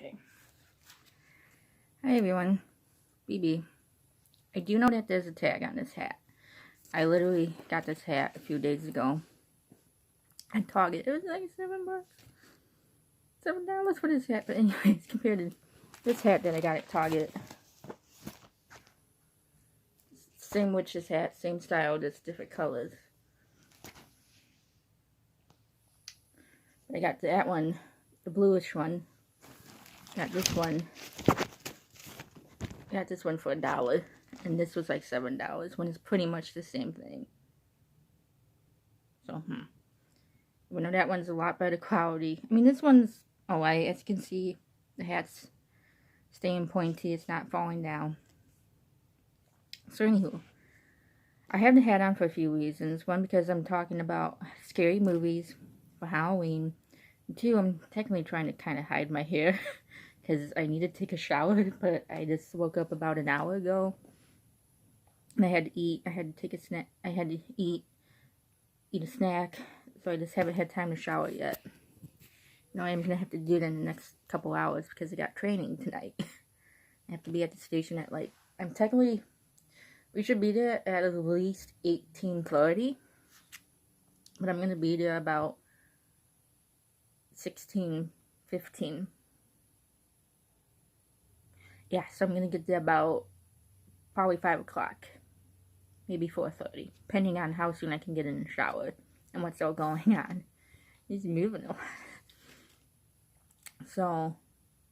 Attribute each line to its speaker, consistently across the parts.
Speaker 1: Okay. Hi everyone, BB. I do know that there's a tag on this hat. I literally got this hat a few days ago at Target. It was like $7. $7 for this hat, but anyways, compared to this hat that I got at Target. Same witch's hat, same style, just different colors. I got that one, the bluish one. Got this one. Got this one for $1. And this was like $7 when it's pretty much the same thing. So, Well, no, that one's a lot better quality. I mean, this one's alright. As you can see, the hat's staying pointy. It's not falling down. So, anywho, I have the hat on for a few reasons. One, because I'm talking about scary movies for Halloween. And two, I'm technically trying to kind of hide my hair because I need to take a shower, but I just woke up about an hour ago. And I had to eat. I had to take a snack. I had to eat a snack. So I just haven't had time to shower yet. No, I'm going to have to do it in the next couple hours because I got training tonight. I have to be at the station at like, we should be there at least 18:30. But I'm going to be there about 16:15. Yeah, so I'm going to get there about probably 5 o'clock. Maybe 4:30. Depending on how soon I can get in the shower. And what's all going on. He's moving a lot. So,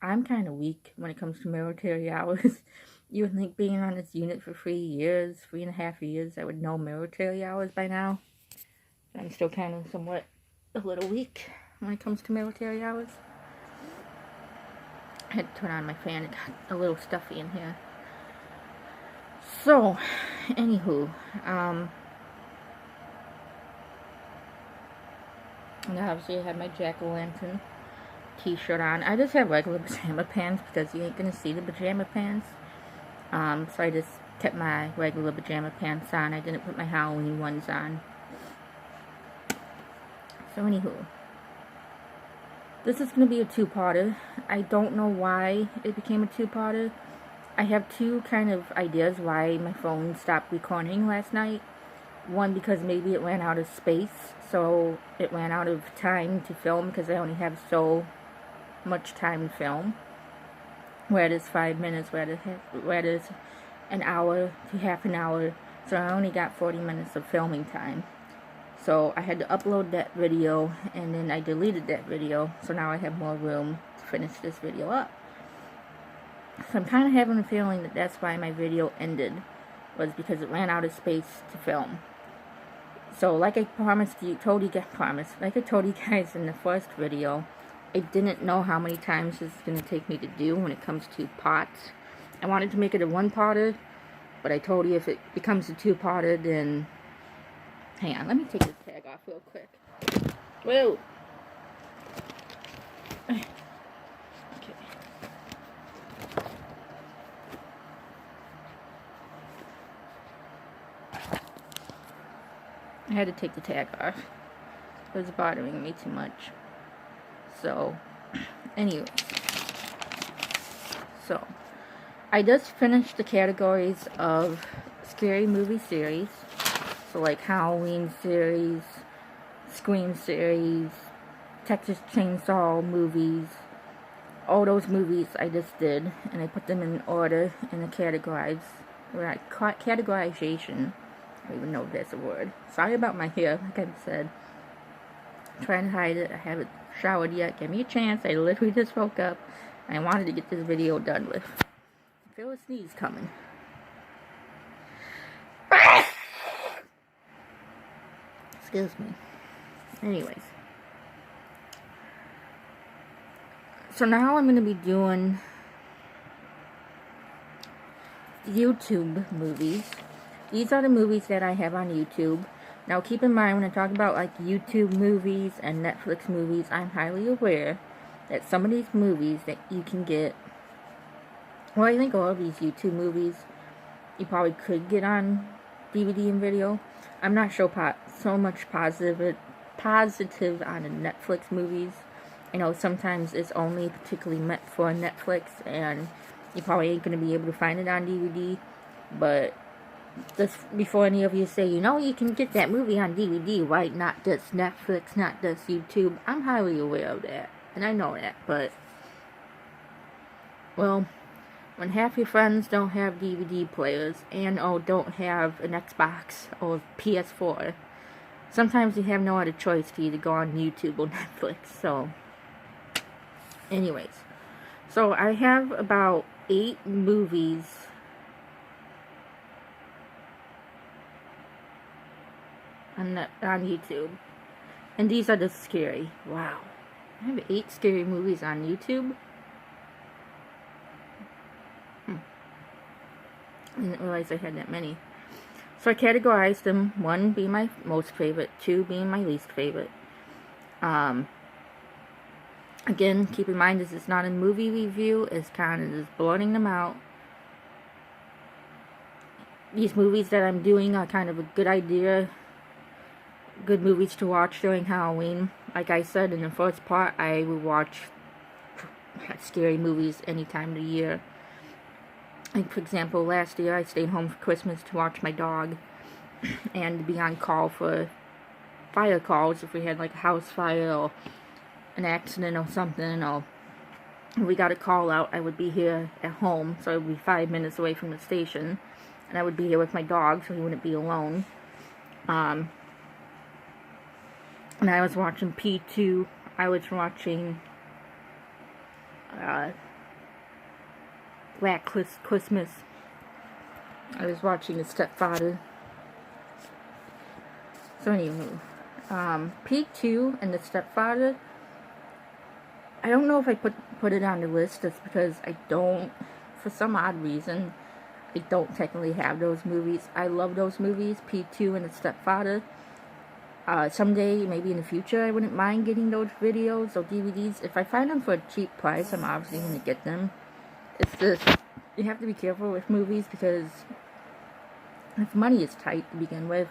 Speaker 1: I'm kind of weak when it comes to military hours. You would think being on this unit for 3.5 years, I would know military hours by now. I'm still kind of somewhat a little weak when it comes to military hours. I had to turn on my fan. It got a little stuffy in here. So, anywho, and obviously I had my jack-o'-lantern t-shirt on. I just have regular pajama pants because you ain't gonna see the pajama pants. So I just kept my regular pajama pants on. I didn't put my Halloween ones on. So anywho, this is gonna be a two-parter. I don't know why it became a two-parter. I have two kind of ideas why my phone stopped recording last night. One, because maybe it ran out of space, so it ran out of time to film because I only have so much time to film. Where it is 5 minutes, where it is an hour to half an hour, so I only got 40 minutes of filming time. So I had to upload that video, and then I deleted that video, so now I have more room to finish this video up. So I'm kind of having a feeling that that's why my video ended, was because it ran out of space to film. So like I told you guys in the first video, I didn't know how many times this is going to take me to do when it comes to pots. I wanted to make it a one-parter, but I told you if it becomes a two-parter, then... Hang on, let me take this tag off real quick. Whoa! Okay. I had to take the tag off. It was bothering me too much. So, anyways. So, I just finished the categories of scary movie series. So, like Halloween series, Scream series, Texas Chainsaw movies. All those movies I just did. And I put them in order in the categorization. I don't even know if that's a word. Sorry about my hair, like I said. I'm trying to hide it. I haven't showered yet. Give me a chance. I literally just woke up. And I wanted to get this video done with. I feel a sneeze coming. Excuse me. Anyways. So now I'm going to be doing YouTube movies. These are the movies that I have on YouTube. Now keep in mind when I talk about like YouTube movies and Netflix movies, I'm highly aware that some of these movies that you can get, well, I think all of these YouTube movies you probably could get on DVD and video. I'm not so much positive on the Netflix movies. I know sometimes it's only particularly meant for Netflix, and you probably ain't going to be able to find it on DVD, but just before any of you say, you can get that movie on DVD, right? Not just Netflix, not just YouTube. I'm highly aware of that, and I know that, but, well, when half your friends don't have DVD players and don't have an Xbox or PS4, sometimes you have no other choice to either go on YouTube or Netflix. So, anyways, so I have about 8 movies on YouTube, and these are just scary. Wow, I have 8 scary movies on YouTube. I didn't realize I had that many. So I categorized them, 1 being my most favorite, 2 being my least favorite. Again, keep in mind this is not a movie review, it's kind of just blurting them out. These movies that I'm doing are kind of a good idea, good movies to watch during Halloween. Like I said in the first part, I will watch scary movies any time of the year. Like, for example, last year I stayed home for Christmas to watch my dog and be on call for fire calls if we had like a house fire or an accident or something, or we got a call out. I would be here at home, so I would be 5 minutes away from the station, and I would be here with my dog so he wouldn't be alone. And I was watching P2. I was watching Black Christmas. I was watching The Stepfather. So anyway, P2 and The Stepfather, I don't know if I put it on the list just because I don't, for some odd reason, I don't technically have those movies. I love those movies, P2 and The Stepfather. Someday, maybe in the future, I wouldn't mind getting those videos or DVDs. If I find them for a cheap price, I'm obviously going to get them. It's just, you have to be careful with movies because if money is tight to begin with,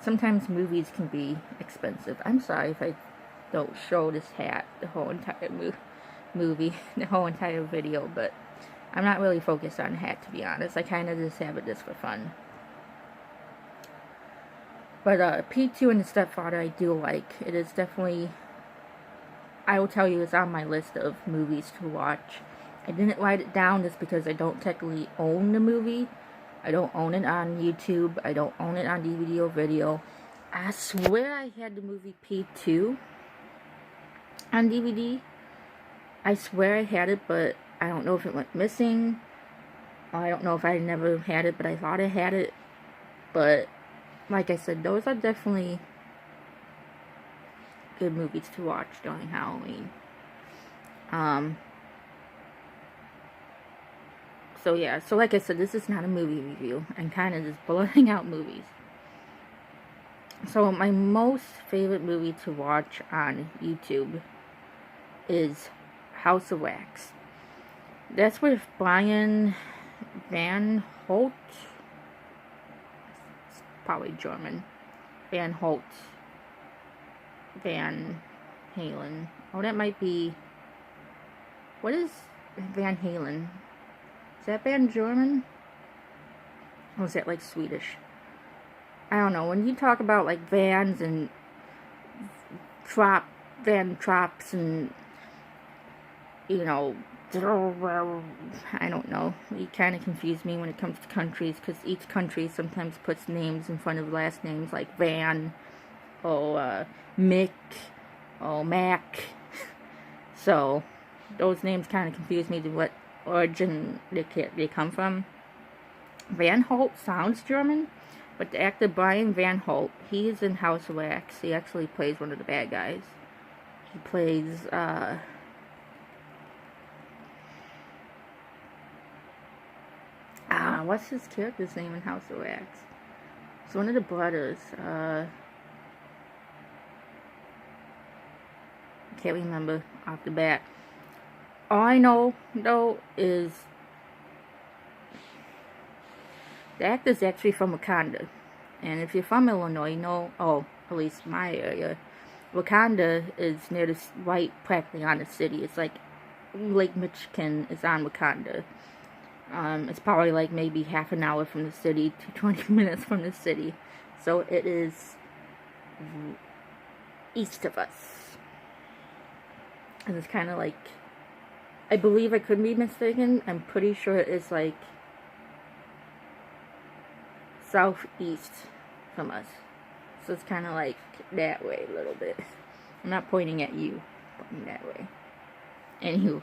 Speaker 1: sometimes movies can be expensive. I'm sorry if I don't show this hat the whole entire movie, the whole entire video, but I'm not really focused on the hat, to be honest. I kind of just have it just for fun. But P2 and The Stepfather I do like. It is definitely, I will tell you, it's on my list of movies to watch. I didn't write it down just because I don't technically own the movie. I don't own it on YouTube. I don't own it on DVD or video. I swear I had the movie P2 on DVD. I swear I had it, but I don't know if it went missing. I don't know if I never had it, but I thought I had it. But, like I said, those are definitely good movies to watch during Halloween. So yeah, so like I said, this is not a movie review. I'm kind of just blurting out movies. So my most favorite movie to watch on YouTube is House of Wax. That's with Brian Van Holt. It's probably German. Van Holt. Van Halen. Oh, that might be... What is Van Halen? Is that band German? Or is that like Swedish? I don't know. When you talk about like vans and van trops and, you know, I don't know. You kind of confuse me when it comes to countries, because each country sometimes puts names in front of last names, like Van, or Mick, or Mac. So, those names kind of confuse me to what origin they come from. Van Holt sounds German, but the actor Brian Van Holt, he is in House of Wax. He actually plays one of the bad guys. He plays, what's his character's name in House of Wax? It's one of the brothers. Can't remember off the bat. All I know, though, is the actor's actually from Wakanda. And if you're from Illinois, you know, at least my area, Wakanda is near the right, practically on the city. It's like Lake Michigan is on Wakanda. It's probably like maybe half an hour from the city to 20 minutes from the city. So it is east of us. And it's kind of like, I believe I could be mistaken. I'm pretty sure it is like southeast from us. So it's kind of like that way a little bit. I'm not pointing at you, pointing that way. Anywho,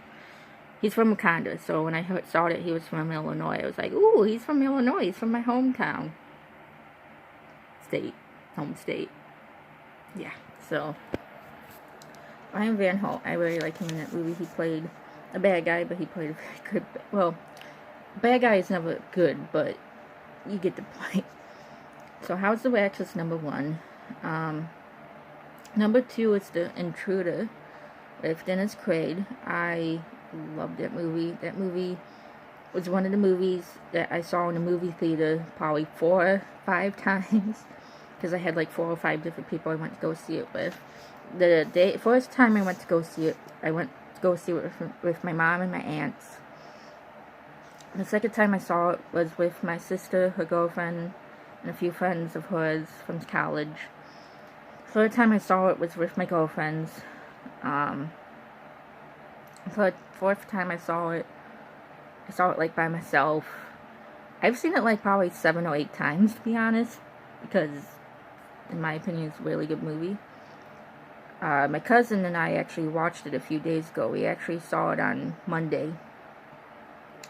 Speaker 1: he's from Wakanda, so when I saw that he was from Illinois, I was like, ooh, he's from Illinois. He's from my hometown. Home state. Yeah, so Ryan Van Holt, I really like him in that movie. He played a bad guy, but he played a very good, well, bad guy is never good, but you get the point. So House of Wax is number 1. Number 2 is The Intruder with Dennis Quaid. I love that movie. That movie was one of the movies that I saw in the movie theater probably 4 or 5 times, because I had like 4 or 5 different people I went to go see it with. The first time I went to go see it, I went to go see it with my mom and my aunts. The second time I saw it was with my sister, her girlfriend, and a few friends of hers from college. Third time I saw it was with my girlfriends. Fourth time I saw it like by myself. I've seen it like probably 7 or 8 times, to be honest, because in my opinion it's a really good movie. My cousin and I actually watched it a few days ago. We actually saw it on Monday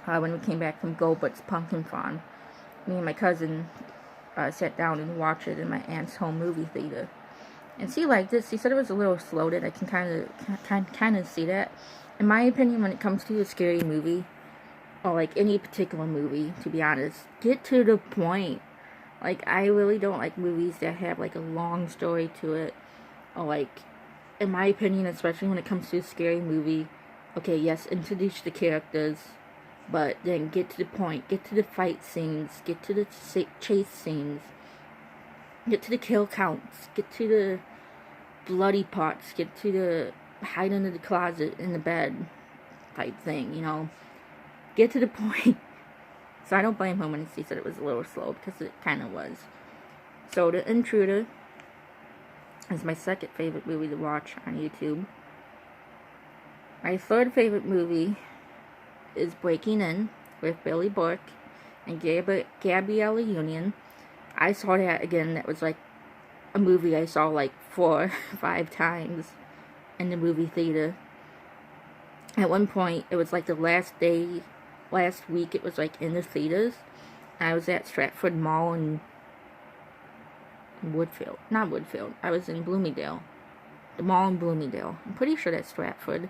Speaker 1: when we came back from Gobert's Pumpkin Farm. Me and my cousin sat down and watched it in my aunt's home movie theater. And she liked it. She said it was a little slow. That I can kind of see that. In my opinion, when it comes to a scary movie, or like any particular movie, to be honest, get to the point. Like, I really don't like movies that have like a long story to it, or like, in my opinion, especially when it comes to a scary movie, okay, yes, introduce the characters, but then get to the point, get to the fight scenes, get to the chase scenes, get to the kill counts, get to the bloody parts, get to the hide under the closet in the bed type thing, you know. Get to the point. So I don't blame him when he said it was a little slow, because it kind of was. So The Intruder is my second favorite movie to watch on YouTube. My third favorite movie is Breaking In with Billy Burke and Gabriella Union. I saw that again. That was like a movie I saw like 4 or 5 times in the movie theater. At one point, it was like the last week it was like in the theaters. I was at Stratford Mall in not Woodfield. I was in Bloomingdale. The mall in Bloomingdale. I'm pretty sure that's Stratford.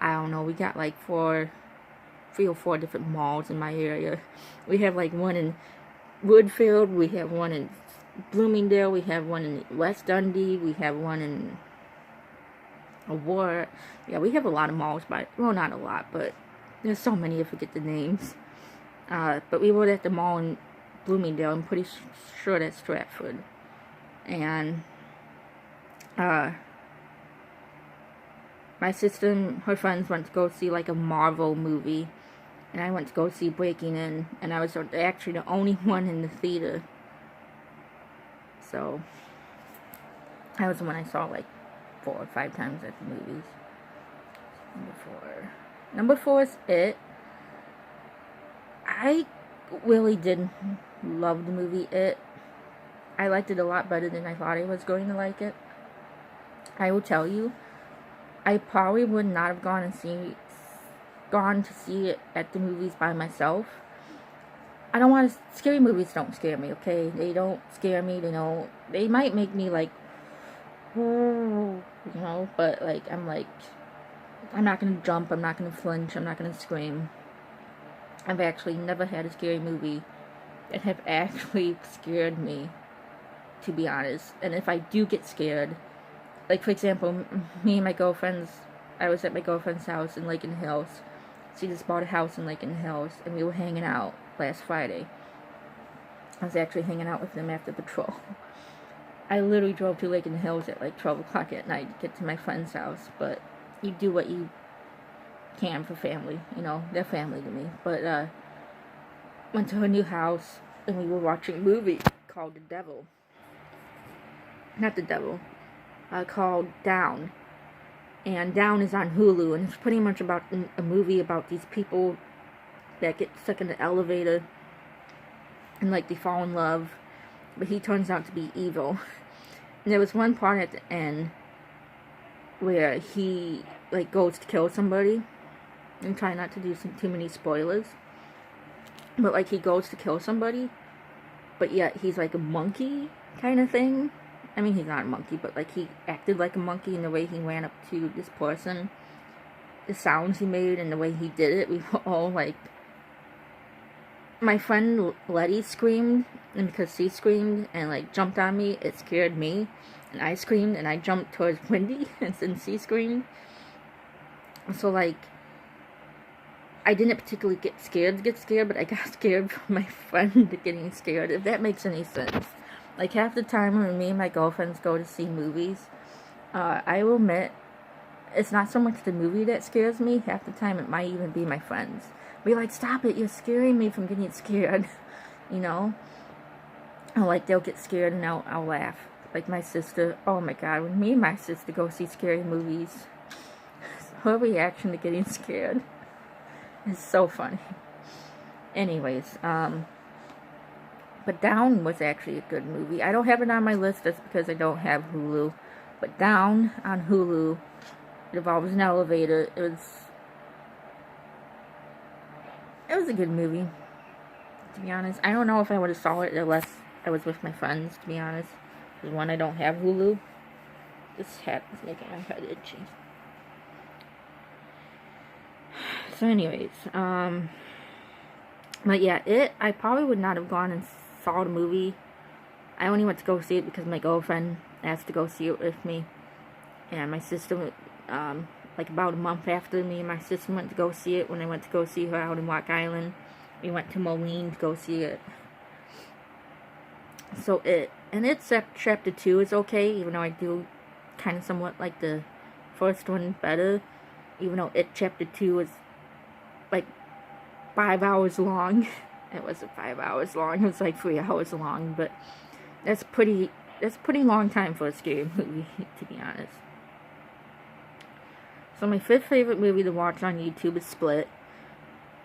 Speaker 1: I don't know. We got like 3 or 4 different malls in my area. We have like one in Woodfield. We have one in Bloomingdale. We have one in West Dundee. We have one in Aurora. Yeah, we have a lot of malls, well, not a lot, but there's so many I forget the names. But we were at the mall in Bloomingdale. I'm pretty sure that's Stratford. And my sister and her friends went to go see like a Marvel movie, and I went to go see Breaking In, and I was actually the only one in the theater. So that was the one I saw like 4 or 5 times at the movies. Number 4 is It. I really did love the movie It. I liked it a lot better than I thought I was going to like it. I will tell you, I probably would not have gone to see it at the movies by myself. I don't want to. Scary movies don't scare me, okay? They don't scare me. They might make me like, but like, I'm not gonna jump. I'm not gonna flinch. I'm not gonna scream. I've actually never had a scary movie that have actually scared me, to be honest. And if I do get scared, like for example, me and my girlfriends, I was at my girlfriend's house in Lincoln Hills. She just bought a house in Lincoln Hills, and we were hanging out last Friday. I was actually hanging out with them after patrol. I literally drove to Lake in the Hills at like 12 o'clock at night to get to my friend's house, but you do what you can for family, you know, they're family to me. But went to her new house and we were watching a movie called The Devil. Not The Devil, called Down. And Down is on Hulu, and it's pretty much about a movie about these people that get stuck in the elevator and like they fall in love, but he turns out to be evil. And there was one part at the end where he like goes to kill somebody. I'm trying not to do too many spoilers, but like he goes to kill somebody, but yet he's like a monkey kind of thing. I mean, he's not a monkey, but like he acted like a monkey in the way he ran up to this person, the sounds he made and the way he did it. We were all like, my friend Letty screamed, and because she screamed and like jumped on me, it scared me, and I screamed and I jumped towards Wendy, and then she screamed. So like, I didn't particularly get scared, but I got scared from my friend getting scared, if that makes any sense. Like, half the time when me and my girlfriends go to see movies, I will admit, it's not so much the movie that scares me. Half the time it might even be my friends. Be like, stop it, you're scaring me from getting scared. You know? Or like, they'll get scared and I'll laugh. Like my sister, oh my god, when me and my sister go see scary movies, her reaction to getting scared is so funny. Anyways, but Down was actually a good movie. I don't have it on my list just because I don't have Hulu. But Down on Hulu, it involves an elevator. It was a good movie, to be honest. I don't know if I would have saw it unless I was with my friends, to be honest. Because one, I don't have Hulu. This hat is making my head itchy. So anyways, but yeah, I probably would not have gone and saw the movie. I only went to go see it because my girlfriend asked to go see it with me. And my sister, like about a month after me and my sister went to go see it, when I went to go see her out in Rock Island, we went to Moline to go see it. So it's chapter 2 is okay, even though I do kind of somewhat like the first one better. Even though chapter 2 is like 5 hours long. It wasn't 5 hours long, it was like 3 hours long, but that's pretty long time for a scary movie, to be honest. So my 5th favorite movie to watch on YouTube is Split.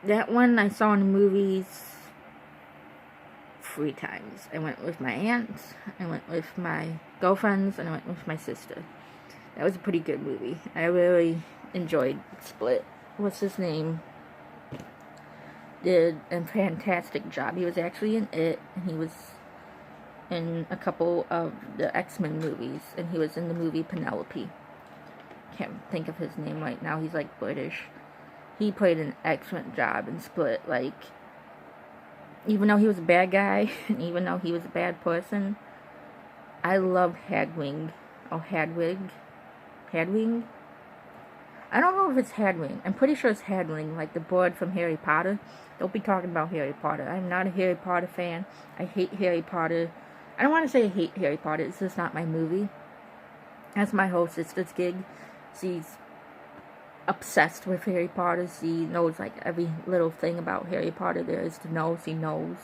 Speaker 1: That one I saw in the movies 3 times. I went with my aunts, I went with my girlfriends, and I went with my sister. That was a pretty good movie. I really enjoyed Split. What's his name? Did a fantastic job. He was actually in it, and he was in a couple of the X-Men movies, and he was in the movie Penelope. Can't think of his name right now. He's like British. He played an excellent job in Split. Like, even though he was a bad guy, and even though he was a bad person, I love Hadwig. Hadwig? I don't know if it's Hadwig. I'm pretty sure it's Hadwig, like the bird from Harry Potter. Don't be talking about Harry Potter. I'm not a Harry Potter fan. I hate Harry Potter. I don't want to say I hate Harry Potter. It's just not my movie. That's my whole sister's gig. She's obsessed with Harry Potter. She knows like every little thing about Harry Potter there is to know. She knows.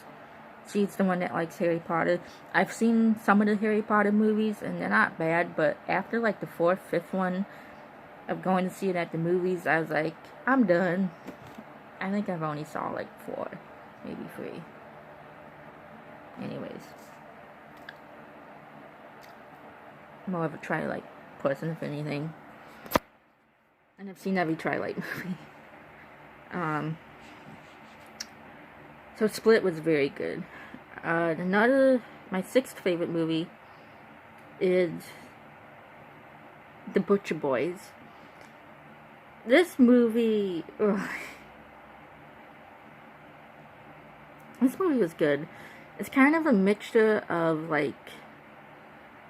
Speaker 1: She's the one that likes Harry Potter. I've seen some of the Harry Potter movies, and they're not bad, but after like the 4th, 5th one of going to see it at the movies, I was like, I'm done. I think I've only saw like 4, maybe 3. Anyways. More of a Twilight person, if anything. And I've seen every Twilight movie. So Split was very good. My 6th favorite movie is The Butcher Boys. This movie, this movie was good. It's kind of a mixture of like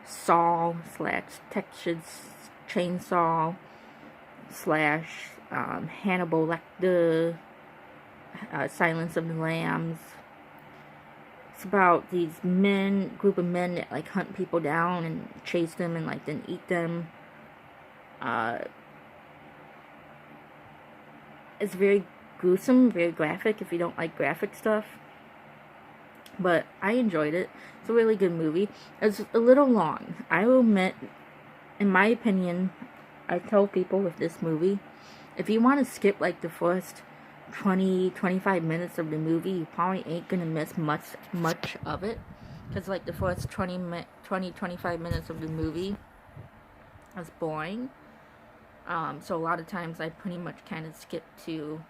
Speaker 1: Saw / Texas Chainsaw / Hannibal Lecter, Silence of the Lambs It's about these group of men that like hunt people down and chase them and like then eat them. Uh, it's very gruesome, very graphic if you don't like graphic stuff. But I enjoyed it. It's a really good movie. It's a little long. I will admit, in my opinion, I tell people with this movie, if you want to skip like the first 20-25 minutes of the movie, you probably ain't gonna miss much of it. Because like the first 20-25 minutes of the movie is boring. So a lot of times I pretty much kind of skip to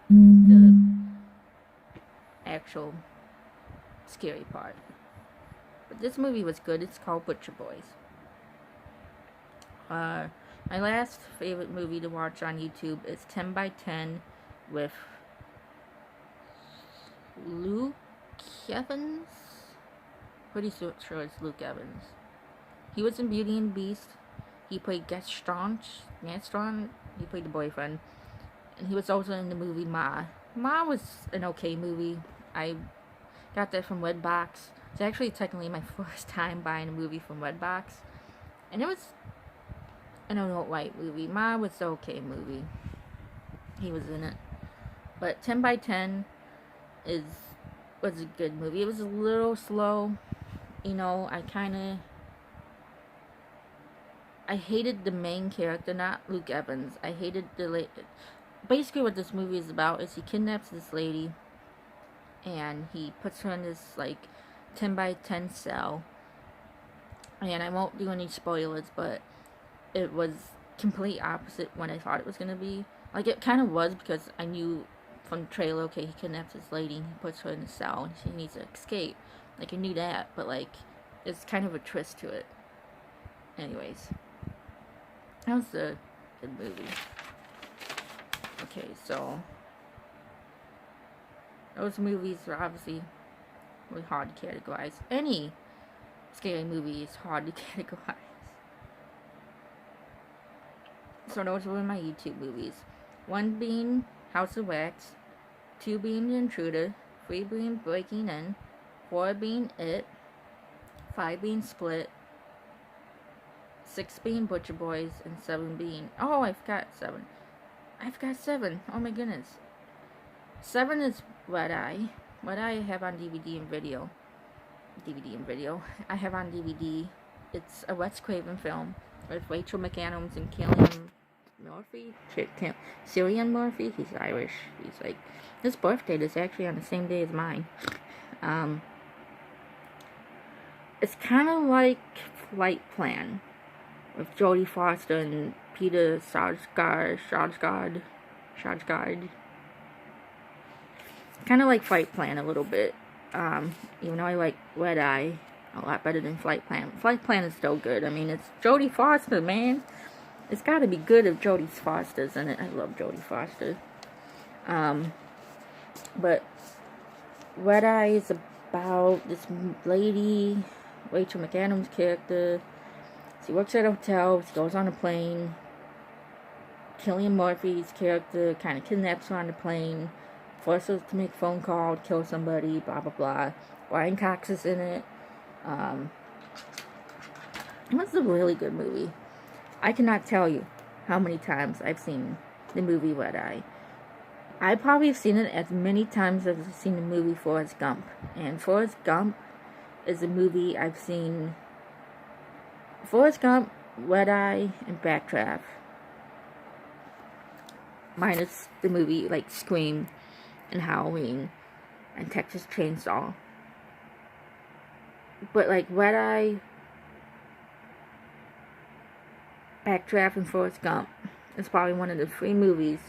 Speaker 1: the actual scary part. But this movie was good. It's called Butcher Boys. My last favorite movie to watch on YouTube is 10 by 10 with Luke Evans. Pretty sure it's Luke Evans. He was in Beauty and the Beast. He played Gaston. He played the boyfriend. And he was also in the movie Ma. Ma was an okay movie. I got that from Redbox. It's actually technically my first time buying a movie from Redbox. And it was an alt-right movie. Ma was an okay movie. He was in it. But 10 by 10 was a good movie. It was a little slow. You know, I hated the main character, not Luke Evans. I hated basically what this movie is about is he kidnaps this lady and he puts her in this like 10 by 10 cell. And I won't do any spoilers, but it was complete opposite what I thought it was gonna be. Like it kind of was, because I knew from the trailer, okay, he kidnaps this lady and he puts her in a cell and she needs to escape. Like I knew that, but like it's kind of a twist to it. Anyways, that was a good movie. Okay, so those movies are obviously really hard to categorize. Any scary movie is hard to categorize. So those were my YouTube movies. 1 being House of Wax, 2 being The Intruder, 3 being Breaking In, 4 being It, 5 being Split, 6 being Butcher Boys, and 7 being... Oh, I forgot 7. I forgot 7. Oh my goodness. 7 is Red Eye. Red Eye I have on DVD and video. I have on DVD. It's a Wes Craven film with Rachel McAdams and Cillian Murphy. Cillian Murphy. He's Irish. He's like... His birthday is actually on the same day as mine. It's kind of like Flight Plan with Jodie Foster and Peter Sarsgaard. Kind of like Flight Plan a little bit. Even though I like Red Eye a lot better than Flight Plan. Flight Plan is still good. I mean, it's Jodie Foster, man. It's got to be good if Jodie Foster's in it. I love Jodie Foster. But Red Eye is about this lady, Rachel McAdams' character. She works at a hotel. She goes on a plane. Cillian Murphy's character kind of kidnaps her on the plane, forces her to make a phone call to kill somebody, blah, blah, blah. Brian Cox is in it. It was a really good movie. I cannot tell you how many times I've seen the movie Red Eye. I probably have seen it as many times as I've seen the movie Forrest Gump. And Forrest Gump is a movie I've seen... Forrest Gump, Red Eye, and Backdraft. Minus the movie like Scream and Halloween and Texas Chainsaw. But like Red Eye, Backdraft, and Forrest Gump is probably one of the 3 movies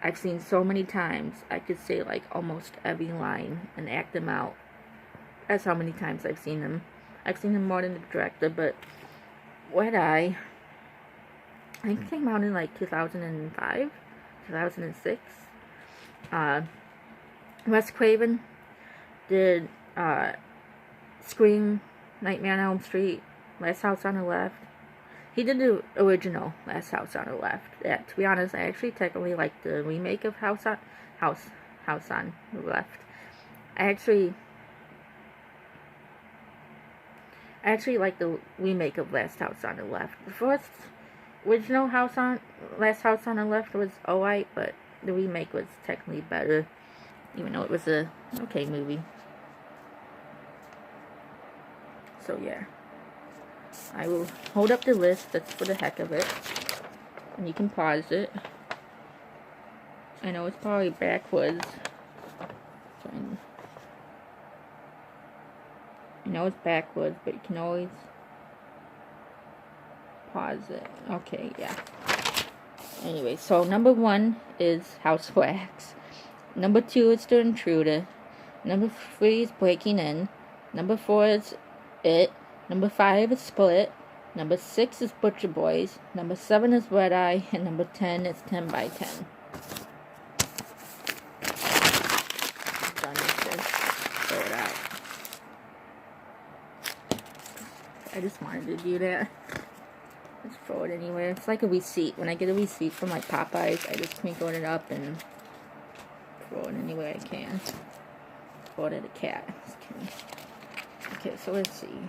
Speaker 1: I've seen so many times I could say like almost every line and act them out. That's how many times I've seen them. I've seen them more than the director, but Red Eye, I think it came out in like 2005, 2006. Wes Craven did Scream, Nightmare on Elm Street, Last House on the Left. He did the original Last House on the Left. That, to be honest, I actually technically like the remake of House on the Left. I actually like the remake of Last House on the Left. The first original Last House on the Left was alright, but the remake was technically better, even though it was a okay movie. So yeah, I will hold up the list, that's for the heck of it, and you can pause it. I know it's probably backwards. I know it's backwards, but you can always pause it. Okay, yeah. Anyway, so number 1 is House Wax. Number 2 is The Intruder. Number 3 is Breaking In. Number 4 is It. Number 5 is Split. Number 6 is Butcher Boys. Number 7 is Red Eye. And number 10 is 10 by 10. Done with this. Throw it out. I just wanted to do that. Let's throw it anywhere. It's like a receipt. When I get a receipt from like Popeyes, I just crinkle it up and throw it anywhere I can. Throw it at a cat. Just kidding. Okay, so let's see.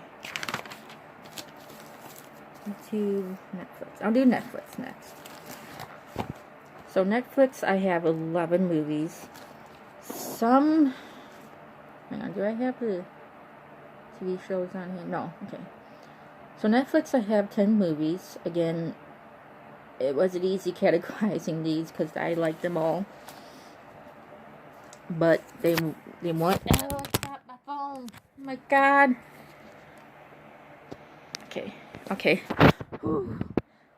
Speaker 1: Let's do Netflix. I'll do Netflix next. So Netflix, I have 11 movies. Hang on, do I have the TV shows on here? No, okay. So Netflix, I have 10 movies. Again, it wasn't easy categorizing these because I like them all. But they weren't. Oh, I dropped my phone. Oh my god. Okay. Whew.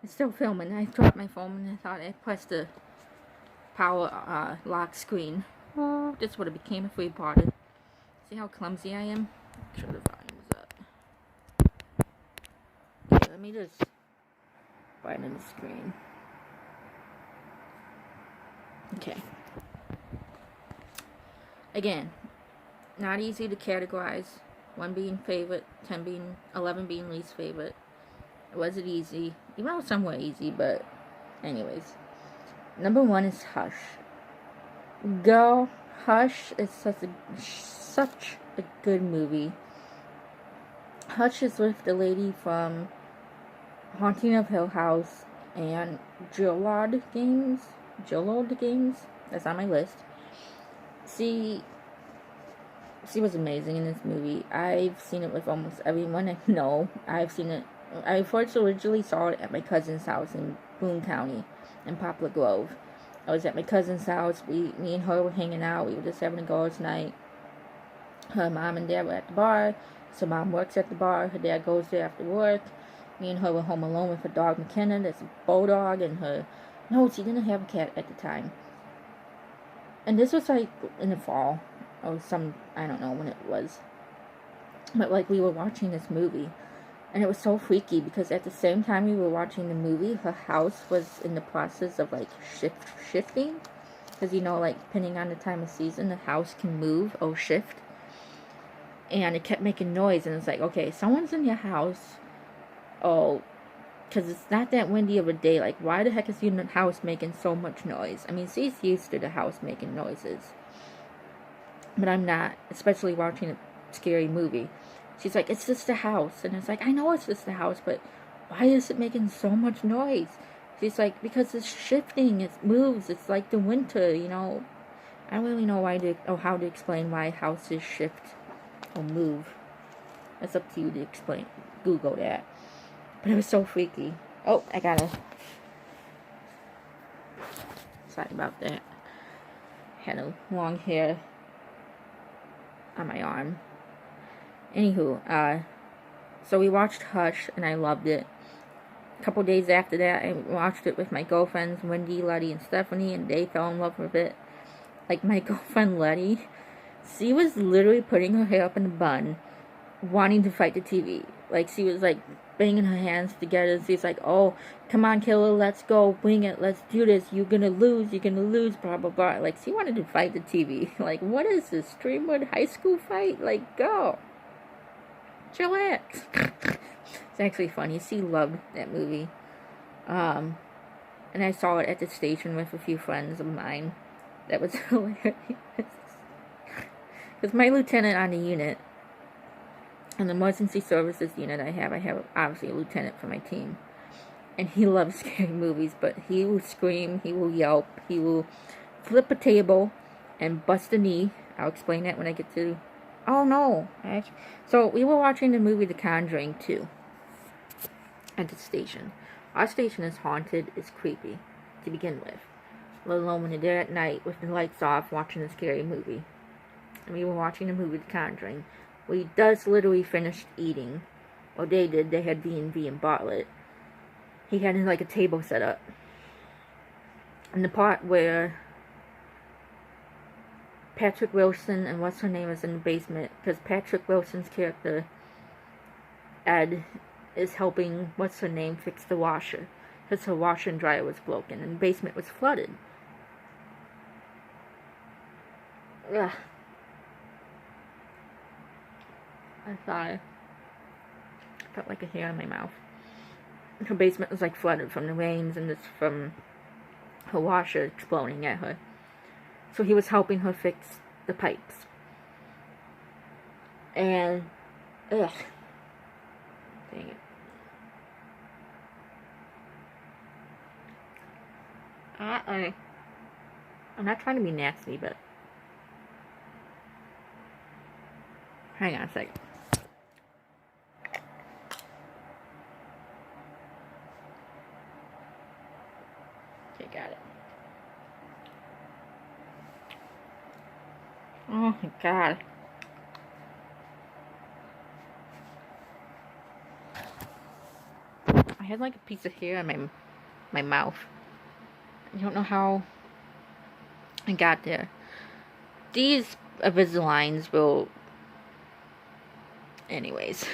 Speaker 1: It's still filming. I dropped my phone and I thought I pressed the power lock screen. Oh, this would have became a free-parter. See how clumsy I am? Make sure the volume's up. Okay, let me just widen the screen. Okay. Again, not easy to categorize. 1 being favorite, 11 being least favorite. It wasn't easy, even though somewhat easy, but anyways. Number 1 is Hush. Girl, Hush is such a good movie. Hush is with the lady from Haunting of Hill House and Jillard Games. That's on my list. She was amazing in this movie. I've seen it with almost everyone I know. I've seen it. I first originally saw it at my cousin's house in Boone County, in Poplar Grove. I was at my cousin's house. Me and her were hanging out. We were just having a girls' night. Her mom and dad were at the bar. So mom works at the bar. Her dad goes there after work. Me and her were home alone with her dog McKenna. That's a bulldog, and her. No, she didn't have a cat at the time. And this was like in the fall. Or I don't know when it was. But like we were watching this movie. And it was so freaky because at the same time we were watching the movie, her house was in the process of like shifting. Because like depending on the time of season, the house can move or shift. And it kept making noise. And it's like, okay, someone's in your house. Oh, because it's not that windy of a day. Like, why the heck is your house making so much noise? I mean, she's used to the house making noises. But I'm not, especially watching a scary movie. She's like, it's just a house. And it's like, I know it's just a house, but why is it making so much noise? She's like, because it's shifting, it moves, it's like the winter, I don't really know how to explain why houses shift or move. That's up to you to explain. Google that. But it was so freaky. Oh, sorry about that. Had a long hair on my arm. Anywho, so we watched Hush, and I loved it. A couple days after that, I watched it with my girlfriends, Wendy, Letty, and Stephanie, and they fell in love with it. Like, my girlfriend Letty, she was literally putting her hair up in a bun, wanting to fight the TV. Like, she was, like, banging her hands together. She's like, oh, come on, killer, let's go, wing it, let's do this, you're gonna lose, blah, blah, blah. Like, she wanted to fight the TV. Like, what is this, Streamwood High School fight? Like, go. Chillax. It's actually funny. She loved that movie. And I saw it at the station with a few friends of mine. That was hilarious. Because my lieutenant on the unit, in the emergency services unit I have obviously a lieutenant for my team. And he loves scary movies, but he will scream, he will yelp, he will flip a table and bust a knee. I'll explain that when I get to... Oh no! So we were watching the movie The Conjuring 2 at the station. Our station is haunted, it's creepy to begin with. Let alone when you're there at night with the lights off watching a scary movie. And we were watching the movie The Conjuring. We just literally finished eating. Well, they did. They had D&V and Bartlett. He had like a table set up. And the part where Patrick Wilson and what's her name is in the basement, because Patrick Wilson's character, Ed, is helping what's her name fix the washer, because her washer and dryer was broken and the basement was flooded. Ugh. I'm sorry. I felt like a hair in my mouth. Her basement was like flooded from the rains and from her washer exploding at her. So he was helping her fix the pipes. And, ugh. Dang it. I'm not trying to be nasty, but... Hang on a second. Okay, got it. Oh my god. I had like a piece of hair in my mouth. I don't know how I got there. These Invisaligns will... Anyways.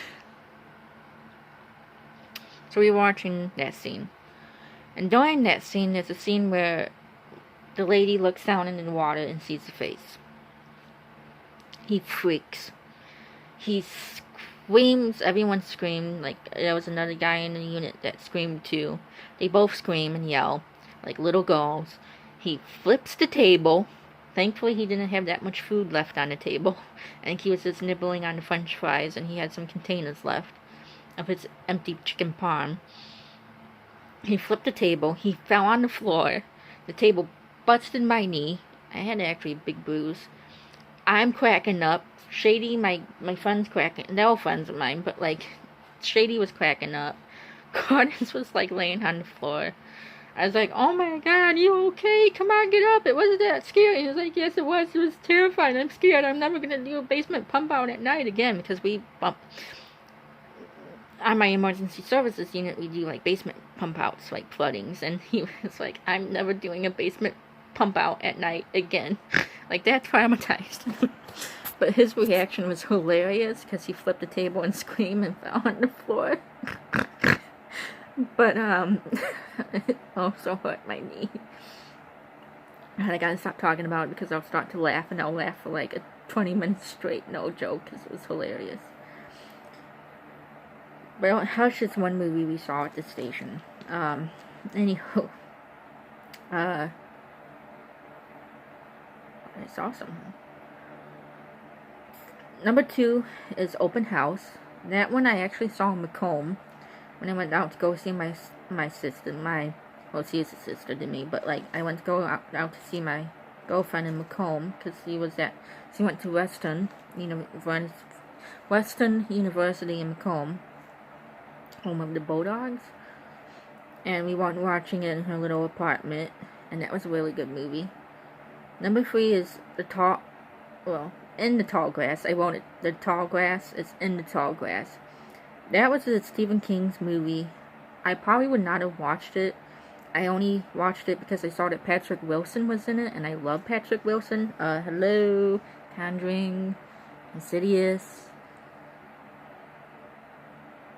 Speaker 1: So we were watching that scene. And during that scene, there's a scene where the lady looks down into the water and sees the face. He freaks. He screams. Everyone screamed. Like, there was another guy in the unit that screamed too. They both scream and yell like little girls. He flips the table. Thankfully, he didn't have that much food left on the table. I think he was just nibbling on the french fries, and he had some containers left of his empty chicken parm. He flipped the table. He fell on the floor. The table busted my knee. I had actually a big bruise. I'm cracking up. Shady, my friend's cracking. They're all friends of mine, but like, Shady was cracking up. Gordon's was like laying on the floor. I was like, oh my god, you okay? Come on, get up. It wasn't that scary. He was like, yes, it was. It was terrifying. I'm scared. I'm never going to do a basement pump out at night again, because we on my emergency services unit, we do like basement pump outs, like floodings. And he was like, I'm never doing a basement pump out at night again. Like, that's traumatized. But his reaction was hilarious, because he flipped the table and screamed and fell on the floor. But, it also hurt my knee. And I gotta stop talking about it, because I'll start to laugh, and I'll laugh for like 20 minutes straight, no joke, because it was hilarious. But Hush is one movie we saw at the station. Anywho. It's awesome. Number 2 is Open House. That one I actually saw in Macomb when I went out to go see my sister. Well, she is a sister to me, but like, I went to go out to see my girlfriend in Macomb, because she went to Western University in Macomb, home of the Bulldogs, and we went watching it in her little apartment, and that was a really good movie. Number 3 is In the Tall Grass. I wrote it. The Tall Grass is In the Tall Grass. That was a Stephen King's movie. I probably would not have watched it. I only watched it because I saw that Patrick Wilson was in it, and I love Patrick Wilson. Hello, Conjuring, Insidious,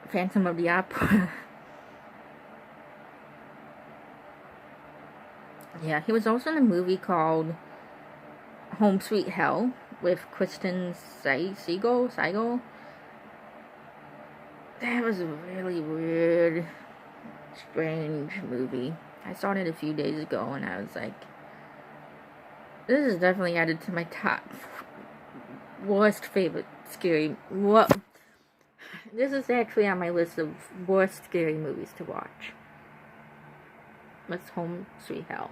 Speaker 1: Phantom of the Opera. Yeah, he was also in a movie called Home Sweet Hell with Kristen Siegel. That was a really weird, strange movie. I saw it a few days ago, and I was like, this is definitely added to my top worst favorite scary. What? This is actually on my list of worst scary movies to watch. It's Home Sweet Hell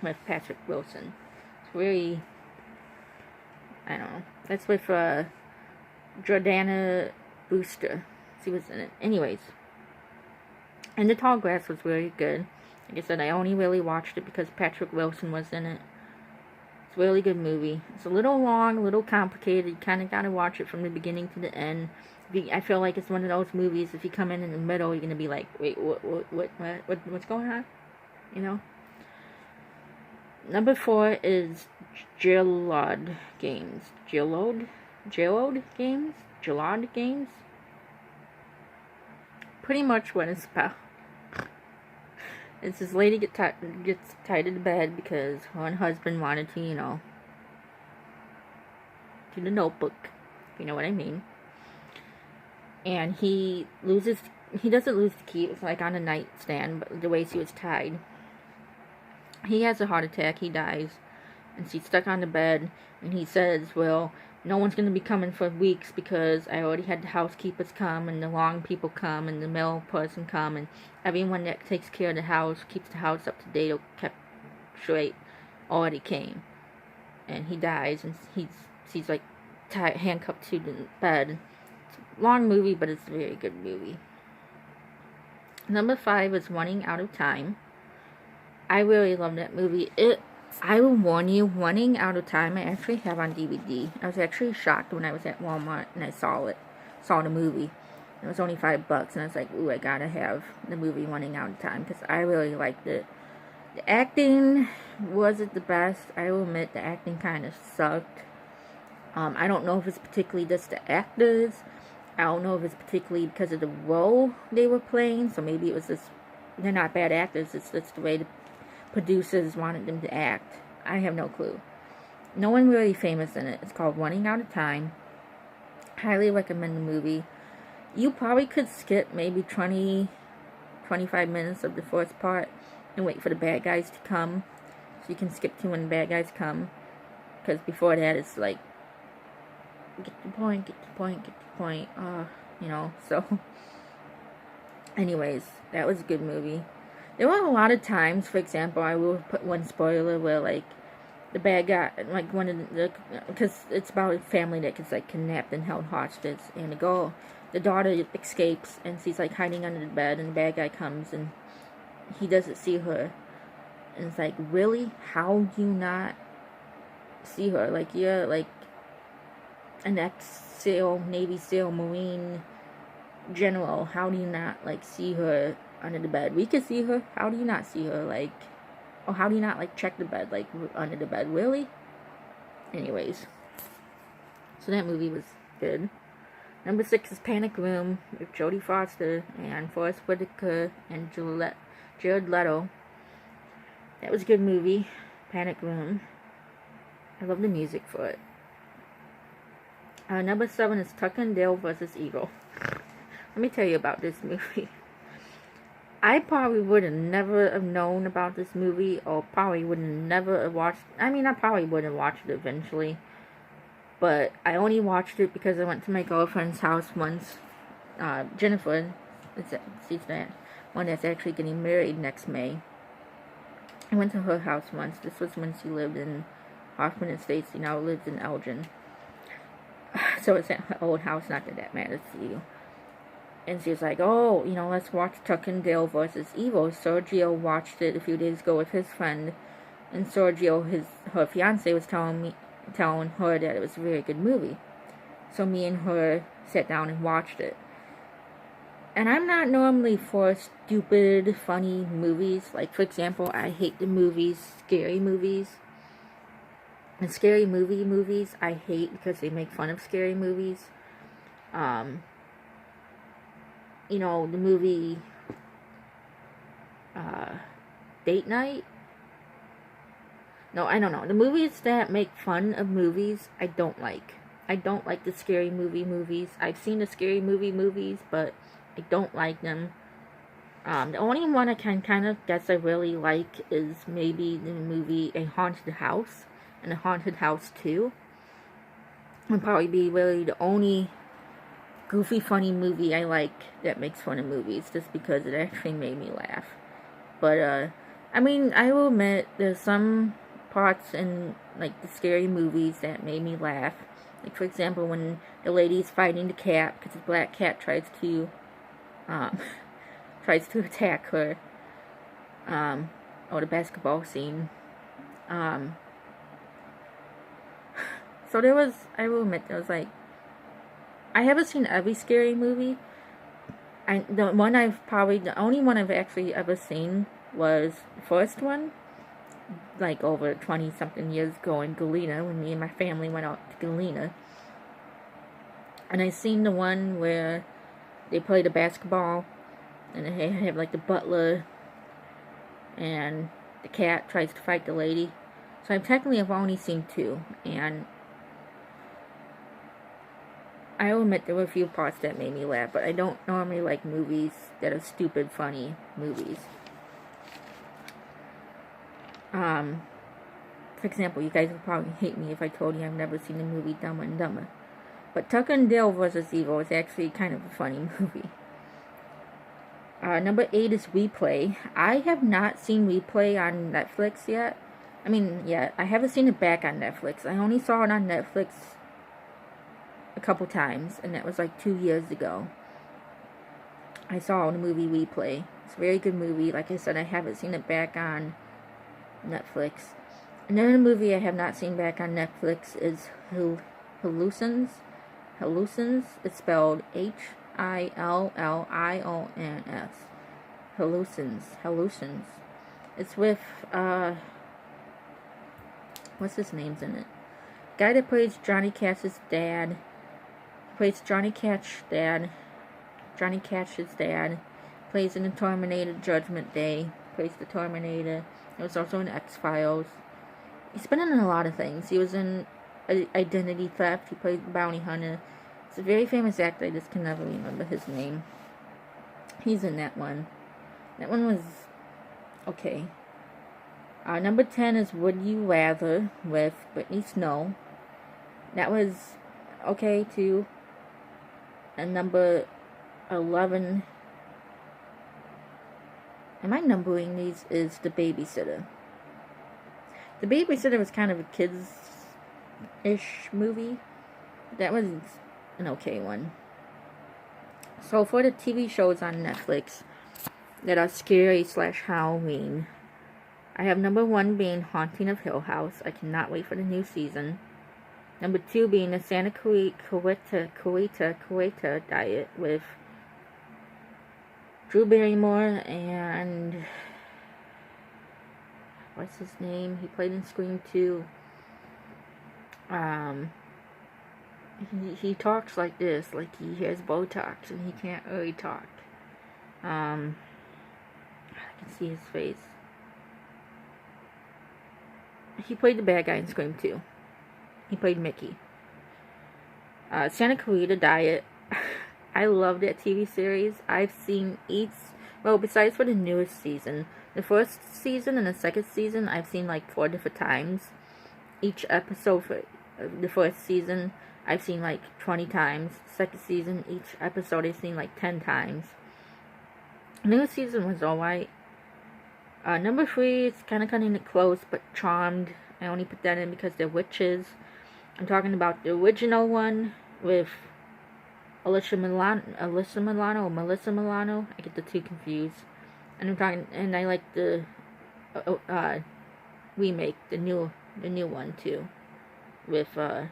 Speaker 1: with Patrick Wilson. It's very, I don't know. That's with Jordana Brewster. She was in it. Anyways, and The Tall Grass was really good. Like I said, I only really watched it because Patrick Wilson was in it. It's a really good movie. It's a little long, a little complicated. You kind of got to watch it from the beginning to the end. I feel like it's one of those movies, if you come in the middle, you're going to be like, wait, what's going on? You know? Number 4 is Jillard Games. Jillard Games? Pretty much what it's about. It's this lady gets tied to the bed because her husband wanted to, do the Notebook, if you know what I mean. And he doesn't lose the key. It's like on a nightstand, but the way she was tied. He has a heart attack. He dies, and she's stuck on the bed. And he says, "Well, no one's going to be coming for weeks because I already had the housekeepers come, and the lawn people come, and the mail person come, and everyone that takes care of the house, keeps the house up to date or kept straight, already came." And he dies, and she's like handcuffed to the bed. Long movie, but it's a very good movie. Number 5 is Running Out of Time. I really love that movie. I will warn you, Running Out of Time, I actually have on DVD. I was actually shocked when I was at Walmart and I saw the movie. It was only $5, and I was like, ooh, I gotta have the movie Running Out of Time, because I really liked it. The acting wasn't the best. I will admit, the acting kind of sucked. I don't know if it's particularly just the actors. I don't know if it's particularly because of the role they were playing, so maybe it was just, they're not bad actors, it's just the way the producers wanted them to act. I have no clue. No one really famous in it. It's called Running Out of Time. Highly recommend the movie. You probably could skip maybe 20, 25 minutes of the first part and wait for the bad guys to come. So you can skip to when the bad guys come. Because before that it's like, get the point. So anyways, that was a good movie. There were a lot of times, for example, I will put one spoiler where, like, the bad guy, like, one of the, because it's about a family that gets, like, kidnapped and held hostage, and the daughter escapes, and she's, like, hiding under the bed, and the bad guy comes, and he doesn't see her, and it's like, really? How do you not see her? Like, you're, like, an ex-SEAL, Navy SEAL, Marine general. How do you not, like, see her under the bed? We could see her. How do you not see her? Like, or how do you not, like, check the bed, like, under the bed? Really? Anyways. So that movie was good. Number 6 is Panic Room with Jodie Foster and Forest Whitaker and Jared Leto. That was a good movie. Panic Room. I love the music for it. Number 7 is Tucker and Dale vs. Evil. Let me tell you about this movie. I probably would have never have known about this movie, or probably would have never have watched. I mean, I probably would have watched it eventually, but I only watched it because I went to my girlfriend's house once. Jennifer, she's that one that's actually getting married next May. I went to her house once. This was when she lived in Hoffman Estates. She now lives in Elgin. So it's at her old house, not that matters to you. And she was like, oh, let's watch Tucker and Dale vs. Evil. Sergio watched it a few days ago with his friend. And Sergio, her fiance, was telling her that it was a very good movie. So me and her sat down and watched it. And I'm not normally for stupid, funny movies. Like, for example, I hate the movies, scary movies. And scary movies, I hate because they make fun of scary movies. The movie Date Night. No, I don't know. The movies that make fun of movies, I don't like. I don't like the scary movies. I've seen the scary movies, but I don't like them. The only one I can kind of guess I really like is maybe the movie A Haunted House and A Haunted House 2. It'll probably be really the only goofy, funny movie I like that makes fun of movies, just because it actually made me laugh. But, I mean, I will admit, there's some parts in, like, the scary movies that made me laugh. Like, for example, when the lady's fighting the cat, because the black cat um, tries to attack her, or the basketball scene. So there was, I will admit, there was, like, I haven't seen every scary movie. The only one I've actually ever seen was the first one, like over 20 something years ago in Galena, when me and my family went out to Galena. And I seen the one where they play the basketball, and they have like the butler, and the cat tries to fight the lady. So I've only seen two, and I will admit there were a few parts that made me laugh, but I don't normally like movies that are stupid, funny movies. For example, you guys would probably hate me if I told you I've never seen the movie Dumb and Dumber. But Tucker and Dale vs. Evil is actually kind of a funny movie. Number 8 is We Play. I have not seen We Play on Netflix yet. I haven't seen it back on Netflix. I only saw it on Netflix a couple times, and that was like 2 years ago. I saw the movie We Play. It's a very good movie. Like I said, I haven't seen it back on Netflix. Another movie I have not seen back on Netflix is Hallucins. Hallucins. It's spelled Hillions. Hallucins. It's with what's his name's in it? Guy that plays Johnny Cash's dad. Plays Johnny Cash's dad. Plays in the Terminator Judgment Day. Plays the Terminator. He was also in X-Files. He's been in a lot of things. He was in Identity Theft. He played the bounty hunter. He's a very famous actor. I just can never remember his name. He's in that one. That one was okay. Number 10 is Would You Rather with Brittany Snow. That was okay too. And number 11, am I numbering these, is The Babysitter. The Babysitter was kind of a kids-ish movie. That was an okay one. So for the TV shows on Netflix that are scary / Halloween, I have number 1 being Haunting of Hill House. I cannot wait for the new season. Number 2 being the Santa Clarita Diet with Drew Barrymore and what's his name? He played in Scream 2. He talks like this, like he has Botox and he can't really talk. I can see his face. He played the bad guy in Scream 2. He played Mickey. Santa Clarita Diet. I love that TV series. I've seen besides for the newest season, the first season and the second season, I've seen like 4 different times. Each episode for the first season, I've seen like 20 times. Second season, each episode I've seen like 10 times. The new season was alright. Number 3 is kind of cutting it close, but Charmed. I only put that in because they're witches. I'm talking about the original one with Melissa Milano. I get the two confused. And I like the remake, the new one too, with not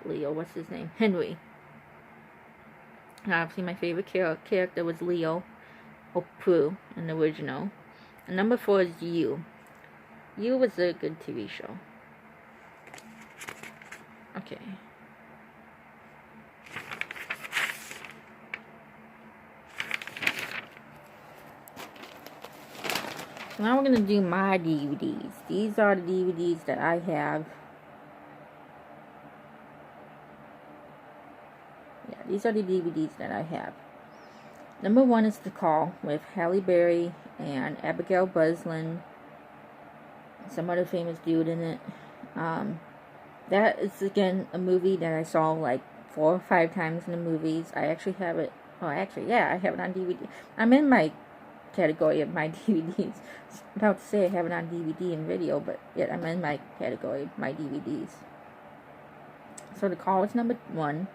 Speaker 1: Leo. What's his name? Henry. Obviously, my favorite character was Leo, or Prue, in the original. And number 4 is You. You was a good TV show. Okay. So now we're going to do my DVDs. These are the DVDs that I have. Yeah, these are the DVDs that I have. Number 1 is The Call with Halle Berry and Abigail Breslin. Some other famous dude in it. That is, again, a movie that I saw like 4 or 5 times in the movies. I actually have it. Oh, actually, yeah, I have it on DVD. I'm in my category of my DVDs. About to say I have it on DVD and video, but yet I'm in my category of my DVDs. So The Call is number 1.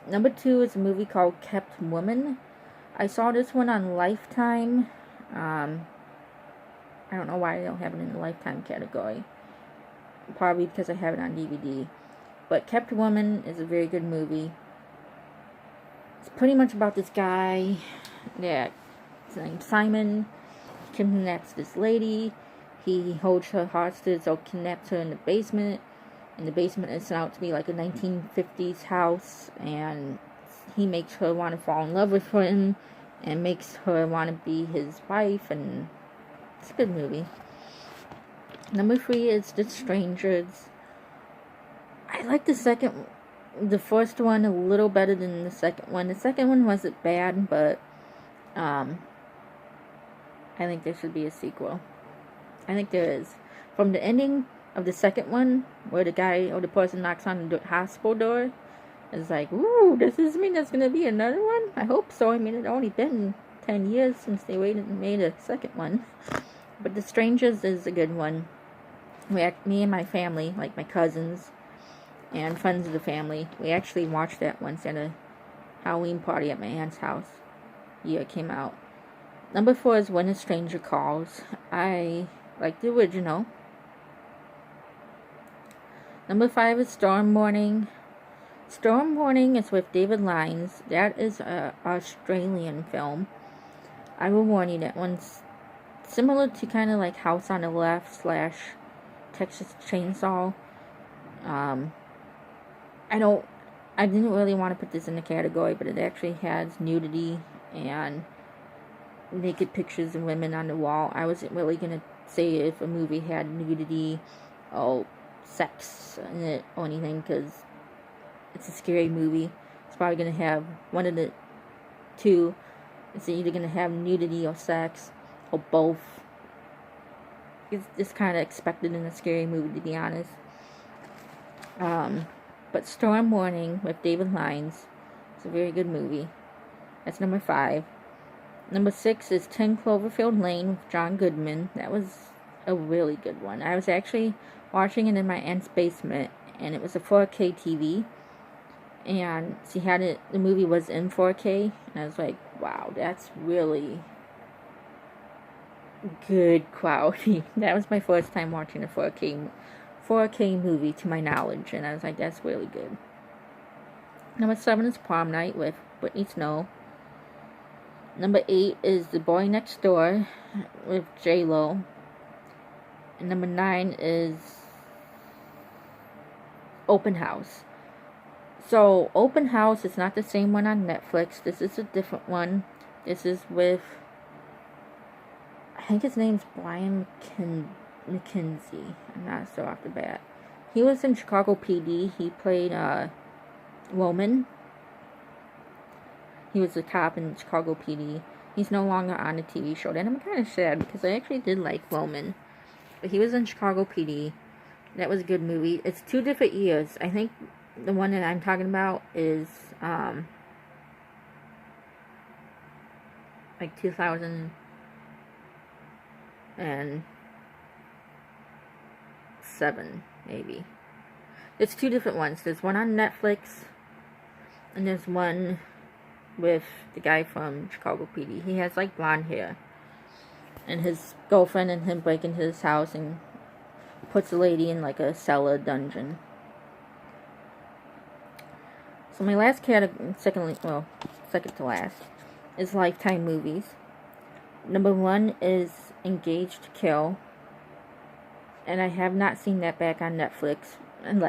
Speaker 1: Number 2 is a movie called Kept Woman. I saw this one on Lifetime. I don't know why I don't have it in the Lifetime category. Probably because I have it on DVD. But Kept Woman is a very good movie. It's pretty much about this guy that is named Simon. He kidnaps this lady. He holds her hostage or kidnaps her in the basement. And the basement is out to be like a 1950s house. And he makes her want to fall in love with him. And makes her want to be his wife. And it's a good movie. Number 3 is The Strangers. I like the first one a little better than the second one. The second one wasn't bad, but I think there should be a sequel. I think there is. From the ending of the second one, where the guy or the person knocks on the hospital door, it's like, ooh, does this mean there's going to be another one? I hope so. I mean, it's only been 10 years since they made a second one. But The Strangers is a good one. Me and my family, like my cousins and friends of the family, we actually watched that once at a Halloween party at my aunt's house. Yeah, it came out. Number 4 is When a Stranger Calls. I like the original. Number 5 is Storm Warning. Storm Warning is with David Lyons. That is an Australian film. I will warn you, that one's similar to kind of like House on the Left / Texas Chainsaw. I didn't really want to put this in the category, but it actually has nudity and naked pictures of women on the wall. I wasn't really going to say if a movie had nudity or sex in it or anything, because it's a scary movie. It's probably going to have one of the two. It's either going to have nudity or sex, or both. It's just kind of expected in a scary movie, to be honest. But Storm Warning with David Lyons is a very good movie. That's number 5. Number 6 is 10 Cloverfield Lane with John Goodman. That was a really good one. I was actually watching it in my aunt's basement, and it was a 4K TV. And she had it, the movie was in 4K, and I was like, wow, that's really good quality. That was my first time watching a 4K movie, to my knowledge, and I was like, that's really good. Number 7 is Prom Night with Whitney Snow. Number 8 is The Boy Next Door with J-Lo. And number 9 is Open House. So, Open House is not the same one on Netflix. This is a different one. This is with, I think his name's Brian McKenzie. I'm not so off the bat. He was in Chicago PD. He played Roman. He was a cop in Chicago PD. He's no longer on the TV show. And I'm kind of sad, because I actually did like Roman. But he was in Chicago PD. That was a good movie. It's 2 different years. I think the one that I'm talking about is like 2007, maybe. It's 2 different ones. There's one on Netflix, and there's one with the guy from Chicago PD. He has like blonde hair, and his girlfriend and him break into his house and puts the lady in like a cellar dungeon. So my last category, second to last, is Lifetime movies. Number 1 is Engaged to Kill, and I have not seen that back on Netflix and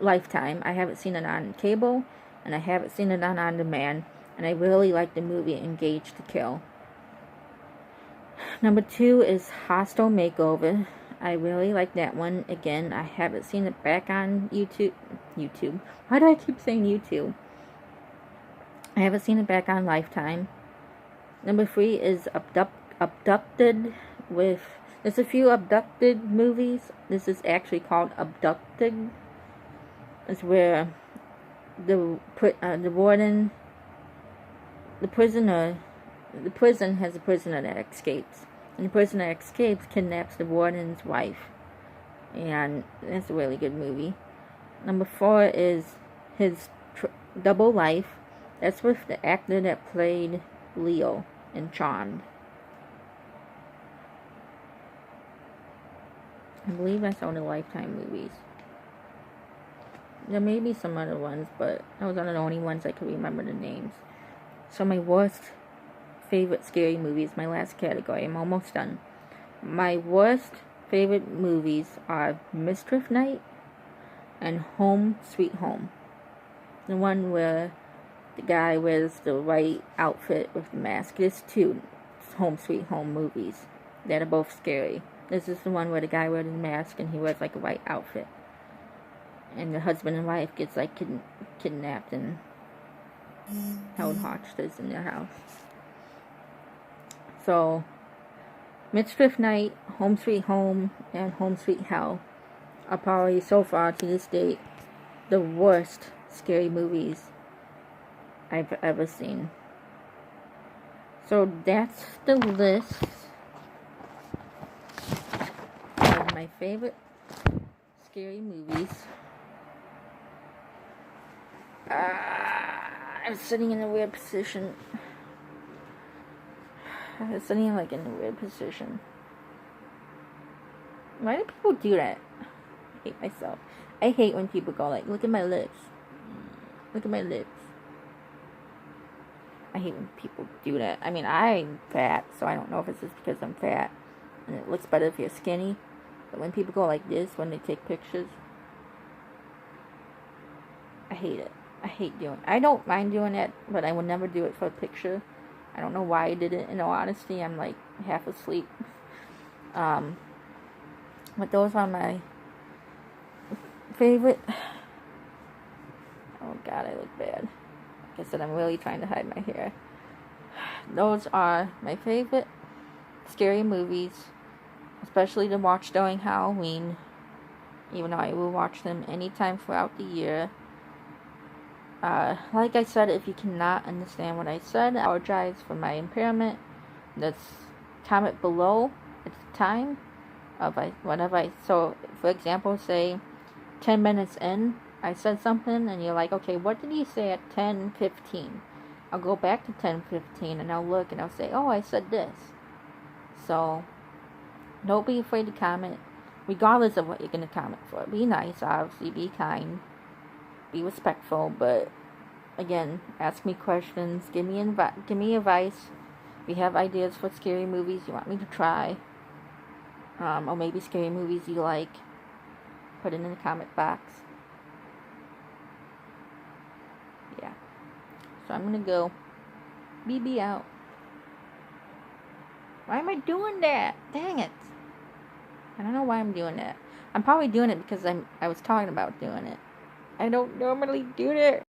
Speaker 1: Lifetime. I haven't seen it on cable, and I haven't seen it on demand, and I really like the movie Engaged to Kill. Number 2 is Hostel Makeover. I really like that one. Again, I haven't seen it back on YouTube. Why do I keep saying YouTube? I haven't seen it back on Lifetime. Number 3 is Abducted with... There's a few Abducted movies. This is actually called Abducted. is where the warden, the prisoner, the prison has a prisoner that escapes, and the prisoner that escapes kidnaps the warden's wife, and that's a really good movie. Number 4 is his Double Life. That's with the actor that played Leo in Charmed. I believe that's all the Lifetime movies. There may be some other ones, but those are the only ones I can remember the names. So my worst favorite scary movies, my last category. I'm almost done. My worst favorite movies are Mischief Night and Home Sweet Home. The one where the guy wears the white outfit with the mask. There's 2 Home Sweet Home movies that are both scary. This is the one where the guy wears the mask and he wears like a white outfit. And the husband and wife gets like kidnapped and held hostage in their house. So, Mischief Night, Home Sweet Home, and Home Sweet Hell are probably so far to this date the worst scary movies I've ever seen. So that's the list of my favorite scary movies. I'm sitting in a weird position. I'm sitting in a weird position. Why do people do that? I hate myself. I hate when people go like, look at my lips. Look at my lips. I hate when people do that. I mean, I'm fat, so I don't know if it's just because I'm fat and it looks better if you're skinny. But when people go like this when they take pictures, I hate it. I hate doing it. I don't mind doing it, but I would never do it for a picture. I don't know why I did it. In all honesty, I'm like half asleep. But those are my favorite. Oh God, I look bad. Like I said, I'm really trying to hide my hair. Those are my favorite scary movies, especially to watch during Halloween, even though I will watch them anytime throughout the year. Like I said, if you cannot understand what I said, I apologize for my impairment. Just comment below at the time of so for example, say 10 minutes in, I said something and you're like, okay, what did he say at 10:15? I'll go back to 10:15 and I'll look and I'll say, oh, I said this. So don't be afraid to comment, regardless of what you're going to comment for. Be nice, obviously, be kind, be respectful, but again, ask me questions, give me advice. If you have ideas for scary movies you want me to try, or maybe scary movies you like, put it in the comment box. Yeah. So I'm gonna go. BB out. Why am I doing that? Dang it. I don't know why I'm doing that. I'm probably doing it because I was talking about doing it. I don't normally do that.